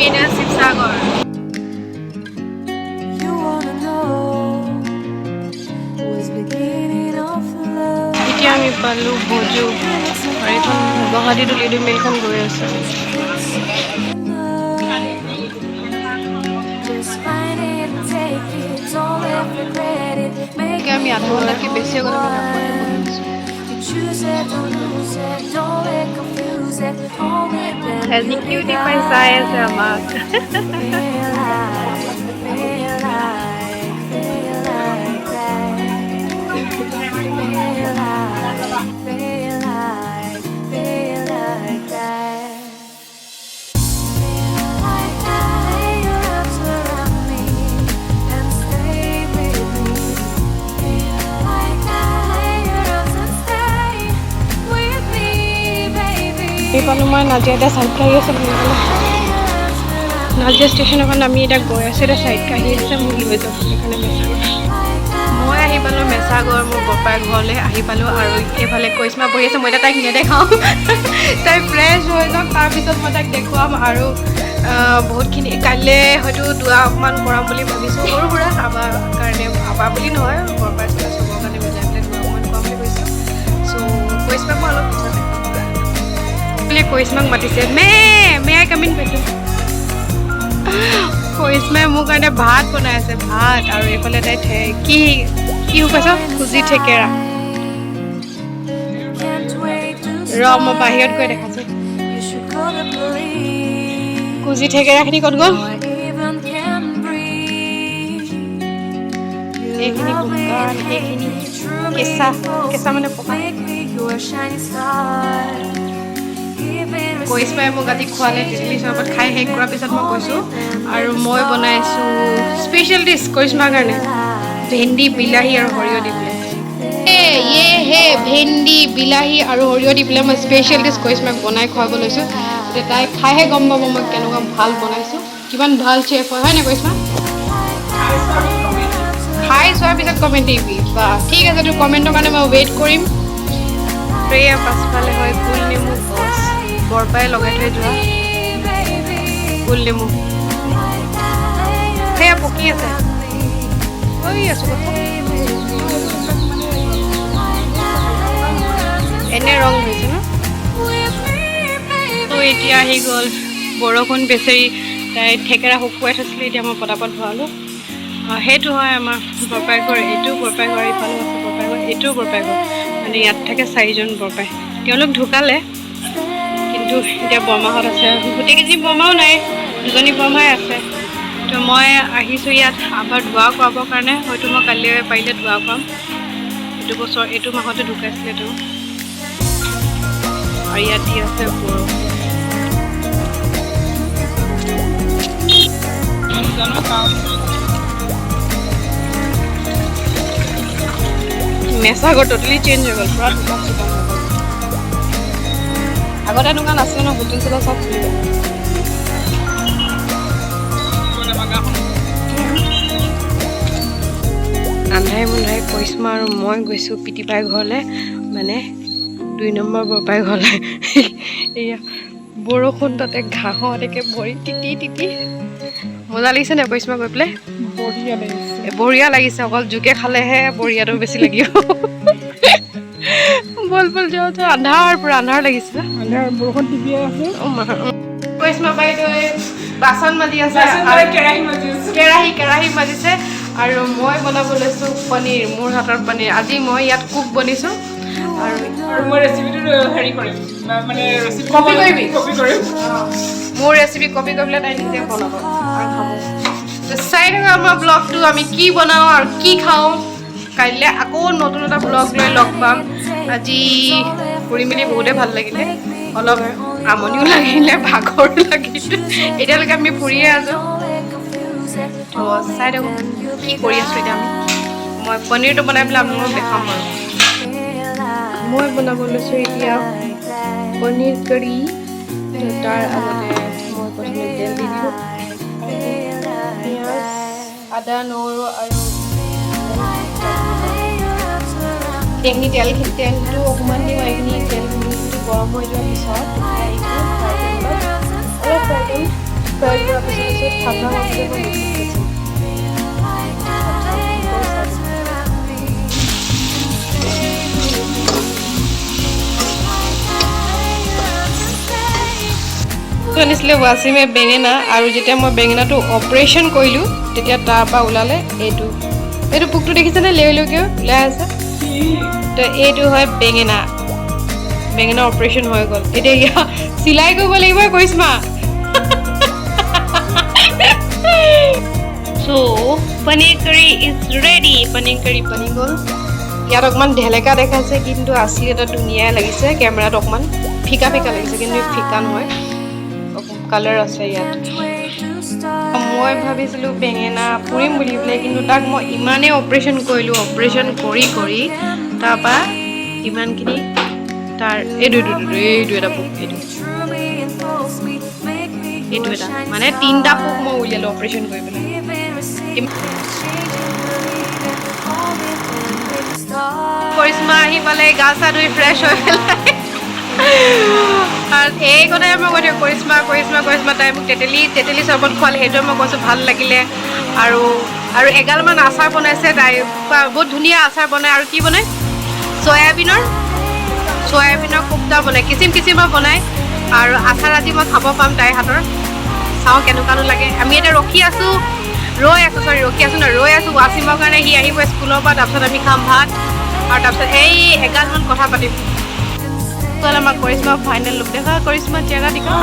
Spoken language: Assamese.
পিনে শিৱসাগৰ এতিয়া আমি পালোঁ ভোজু আৰু এইখন গুৱাহাটী তুলিদি মেলখন গৈ আছে আমি আধা ঘণ্টাতকৈ বেছি আগতে আজি কিউটি পাই চাই আছে আমাক এইফালে মই নাজিয়া এতিয়া চাইড কাঢ়ি আছে বুলি ক'লে নাজিয়া ষ্টেচনৰ আমি এতিয়া গৈ আছোঁ এতিয়া চাইড কাঢ়ি আছে মোক লৈ যাব সেইকাৰণে মেছাগৰ মই আহি পালোঁ মেছাগৰ মোৰ বপাই ঘৰলৈ আহি পালোঁ আৰু এইফালে কৰিশ্মা বহি আছে মই এতিয়া তাইক নেদেখাওঁ তাই ফ্ৰেছ হৈ যাওক তাৰপিছত মই তাইক দেখুৱাম আৰু বহুতখিনি কাইলৈ হয়তো দুৱা অকণমান কৰাম বুলি ভাবিছোঁ সৰু সুৰা আমাৰ কাৰণে আবা বুলি নহয় বৰপাই চবৰ কাৰণে মিলাই পেলাই দুৱা অকণমান কৰাম বুলি ভাবিছোঁ চ' কৰিশ্মাক মই অলপ পিছত কৰিশ্মাক মাতিছে মে আই কাম ইন কৈছে কৰিশ্মাই মোৰ কাৰণে ভাত বনাই আছে ভাত আৰু এইফালে তাই কি কৈছ খুজি থেকেৰা মই বাহিৰত গৈ দেখাইছোঁ খুজি থেকেৰাখিনি ক'ত গ'ল এইখিনি শুকান এইখিনি কেঁচা মানে পকা কৰিশ্মাই মোক আজি খোৱালে তেতেলী চৰবত খাই শেষ কৰাৰ পিছত মই কৈছোঁ আৰু মই বনাইছোঁ স্পেচিয়েল ডিছ কৰিশ্মাৰ কাৰণে ভেন্দি বিলাহী আৰু সৰিয়হ দি পেলাই ভেন্দি বিলাহী আৰু সৰিয়হ দি পেলাই মই স্পেচিয়েল ডিছ কৰিশ্মাক বনাই খুৱাব লৈছোঁ এতিয়া তাই খাইহে গম পাব মই কেনেকুৱা ভাল বনাইছোঁ কিমান ভাল চেফ হয় নে কৰিশ্মা খাই চোৱাৰ পিছত কমেণ্ট দিবি বা ঠিক আছে তোৰ কমেণ্টৰ কাৰণে মই ৱেইট কৰিম এয়া পাছফালে হয় কুল নেমু গছ বৰপাই লগাই থৈ যোৱা কুল নেমু সেয়া পকি আছে এনে ৰং হৈছে ন তো এতিয়া আহি গ'ল বৰষুণ বেচেৰি তাই থেকেৰা শুকুৱাই থৈছিলে এতিয়া মই পটাপট ভৰালোঁ সেইটো হয় আমাৰ বৰপাই ঘৰ এইটোও বৰপাই ঘৰ ইফালেও আছে বৰপাই ঘৰ এইটোও বৰপাই ঘৰ মানে ইয়াত থাকে 4জন বৰপাই তেওঁলোক ঢুকালে কিন্তু এতিয়া বৰমাহঁত আছে গোটেইকেইজনী বৰমাও নাই 2জনী বৰমাই আছে তো মই আহিছোঁ ইয়াত আবাৰ ধোৱা কৰাবৰ কাৰণে হয়তো মই কালি পাৰিলে ধোৱা কৰাম এইটো মাহতে ঢুকাইছিলে তেওঁ আৰু ইয়াত দি আছে মেছাগৰ ট'টেলি চেঞ্জ হৈ গ'ল পুৰা দোকান চোকান হৈ গ'ল আগতে দোকান আছিলে ন হোটেল চোটেল চব খুলি গ'ল আন্ধাৰে মুন্ধাৰে কৰিশ্মা আৰু মই গৈছোঁ পিতিপাই ঘৰলৈ মানে 2 নম্বৰ বৰপাই ঘৰলৈ এয়া বৰষুণ তাতে ঘাঁহত একে ভৰি তিতি মজা লাগিছে নে কৰিশ্মা গৈ পেলাই বঢ়িয়া লাগিছে অকল জোকে খালেহে বঢ়িয়াটো বেছি লাগিব বল যাওঁ আন্ধাৰ পুৰা আন্ধাৰ লাগিছে বৰষুণ টিপি আছে কৰিশ্মা বাইদেৱে বাচন মাজি আছে কেৰাহী মাজিছে আৰু মই বনাব লৈছোঁ পনীৰ মোৰ হাতৰ পনীৰ আজি মই ইয়াত কুক বনিছোঁ আৰু মই ৰেচিপিটো হেৰি কৰিম মানে কপি কৰিবি মোৰ ৰেচিপি কপি কৰি পেলাই তাই নিজে বনাব আৰু খাব চাই থাকা আমাৰ ব্লগটো আমি কি বনাওঁ আৰু কি খাওঁ কাইলৈ আকৌ নতুন এটা ব্লগ লৈ লগ পাম আজি ফুৰি মেলি বহুতেই ভাল লাগিলে অলপ আমনিও লাগিলে ভাগৰো লাগিলে এতিয়ালৈকে আমি ফুৰিয়ে আছোঁ তো চাই থাকোঁ কি কৰি আছোঁ এতিয়া মই পনীৰটো বনাই পেলাই আপোনালোকক দেখাম আৰু মই বনাব লৈছোঁ এতিয়া পনীৰ কাৰী তাৰ আগতে মই প্ৰথমে তেল দি দিলোঁ পিঁয়াজ আদা নহৰু আৰু এইখিনি তেলটো অকণমান দিওঁ এইখিনি তেলখিনি গৰম হৈ যোৱাৰ পিছত অলপ ফ্ৰাই কৰিম ফ্ৰাই কৰাৰ পিছত ঠাণ্ডা হোৱাৰ পিছত মই মিক্সিত দিছোঁ। আনিছিলে ৱাচিমে বেঙেনা আৰু যেতিয়া মই বেঙেনাটো অপাৰেশ্যন কৰিলোঁ তেতিয়া তাৰ পৰা ওলালে এইটো পোকটো দেখিছেনে লেউলৈকে ওলাই আছে তো এইটো হয় বেঙেনা অপাৰেশ্যন হৈ গ'ল এতিয়া ইয়াক চিলাই কৰিব লাগিব কৰিশ্মা চ' পনীৰ কাৰী ইজ ৰেডি পনীৰ কাৰী বনি গ'ল ইয়াত অকণমান ঢেলেকা দেখাইছে কিন্তু আচলি এটা ধুনীয়াই লাগিছে কেমেৰাত অকণমান ফিকা লাগিছে কিন্তু ফিকা নহয় কালাৰ আছে ইয়াত মই ভাবিছিলোঁ বেঙেনা পুৰিম বুলি পেলাই কিন্তু তাক মই ইমানেই অপাৰেশ্যন কৰিলোঁ অপাৰেশ্যন কৰি তাৰপৰা ইমানখিনি তাৰ এইটো এটা পোক এইটো এটা মানে 3টা পোক মই উলিয়ালোঁ অপাৰেশ্যন কৰি পেলাই কৰিশ্মা আহি পালে গা চা ধুই ফ্ৰেছ হৈ পেলাই আৰু এই কথাই মই কৈ দিওঁ কৰিশ্মা তাই মোক তেতেলী চৰ্বত খোৱালে সেইটোৱে মই কৈছোঁ ভাল লাগিলে আৰু এগালমান আচাৰ বনাইছে তাই বহুত ধুনীয়া আচাৰ বনায় আৰু কি বনায় চয়াবিনৰ কোপ্তা বনায় কিচিমৰ বনায় আৰু আচাৰ আজি মই খাব পাম তাইৰ হাতৰ চাওঁ কেনেকুৱানো লাগে আমি এতিয়া ৰখি আছোঁ ৱাচিমৰ কাৰণে সি আহিব স্কুলৰ পৰা তাৰপিছত আমি খাম ভাত আৰু তাৰপিছত এই এগালমান কথা পাতিম আমাক কৰিশ্মা ফাইনেল লুক দেখা কৰিশ্মা চেহেৰা দিখা